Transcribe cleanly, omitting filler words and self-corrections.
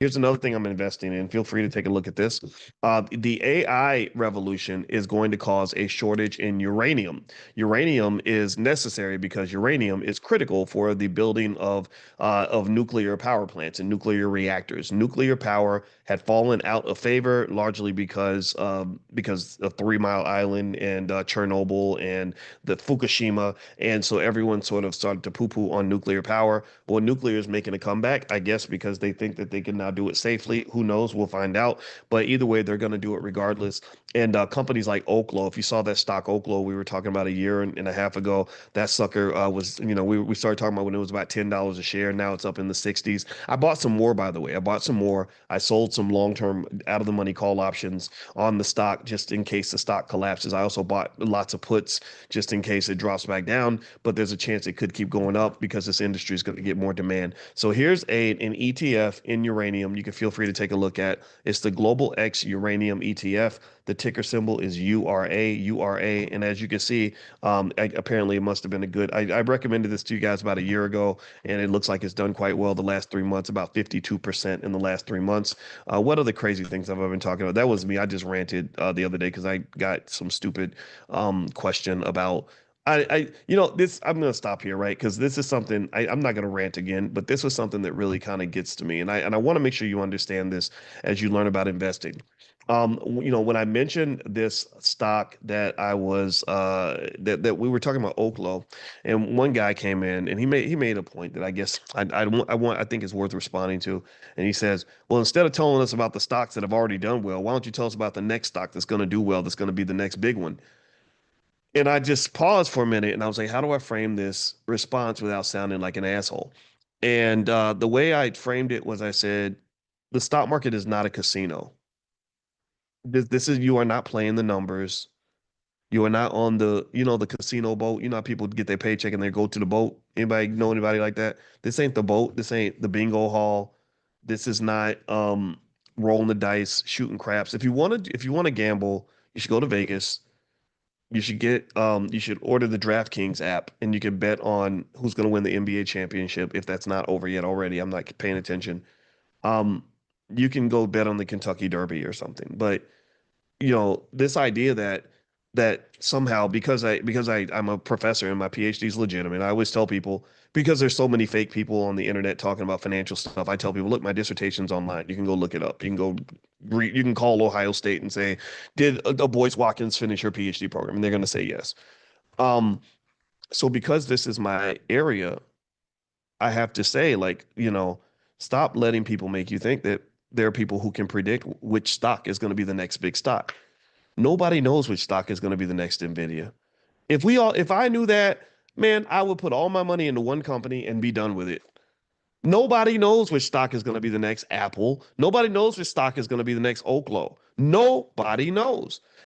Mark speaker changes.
Speaker 1: Here's another thing I'm investing in. Feel free to take a look at this. The AI revolution is going to cause a shortage in uranium. Uranium is necessary because uranium is critical for the building of nuclear power plants and nuclear reactors. Nuclear power had fallen out of favor largely because of Three Mile Island and Chernobyl and the Fukushima, and so everyone sort of started to poo-poo on nuclear power. Well, nuclear is making a comeback, I guess, because they think that they can now do it safely. Who knows? We'll find out. But either way, they're going to do it regardless. And companies like Oklo, if you saw that stock Oklo we were talking about a year and a half ago, that sucker was, we started talking about when it was about $10 a share. Now it's up in the 60s. I bought some more, by the way. I bought some more. I sold some long-term out of the money call options on the stock just in case the stock collapses. I also bought lots of puts just in case it drops back down, but there's a chance it could keep going up because this industry is going to get more demand. So here's an ETF in uranium you can feel free to take a look at. It's the Global X Uranium ETF. The ticker symbol is URA. And as you can see, apparently it must have been a good. I recommended this to you guys about a year ago, and it looks like it's done quite well the last 3 months, about 52% in the last 3 months. What are the crazy things I've ever been talking about? That was me. I just ranted the other day because I got some stupid question about this. I'm gonna stop here, right? Because this is something I'm not gonna rant again, but this was something that really kind of gets to me, and I want to make sure you understand this as you learn about investing. When I mentioned this stock that I was that we were talking about Oklo, and one guy came in and he made a point that I guess I think is worth responding to, and he says, well, instead of telling us about the stocks that have already done well, why don't you tell us about the next stock that's going to do well, that's going to be the next big one? And I just paused for a minute and I was like, how do I frame this response without sounding like an asshole? And the way I framed it was I said, the stock market is not a casino. This is, you are not playing the numbers. You are not on the casino boat. You know how people get their paycheck and they go to the boat. Anybody know anybody like that? This ain't the boat. This ain't the bingo hall. This is not rolling the dice, shooting craps. If you want to gamble, you should go to Vegas. You should order the DraftKings app and you can bet on who's going to win the NBA championship if that's not over yet already. I'm not paying attention. Um, you can go bet on the Kentucky Derby or something. But this idea that somehow I'm a professor and my PhD is legitimate. I always tell people, because there's so many fake people on the internet talking about financial stuff, I tell people, look, my dissertation's online. You can go look it up. You can go read, you can call Ohio State and say, did Boyce Watkins finish her PhD program? And they're going to say yes. Um, so because this is my area, I have to say, like, stop letting people make you think that there are people who can predict which stock is going to be the next big stock. Nobody knows which stock is going to be the next Nvidia. If I knew that, man, I would put all my money into one company and be done with it. Nobody knows which stock is going to be the next Apple. Nobody knows which stock is going to be the next Oklo. Nobody knows.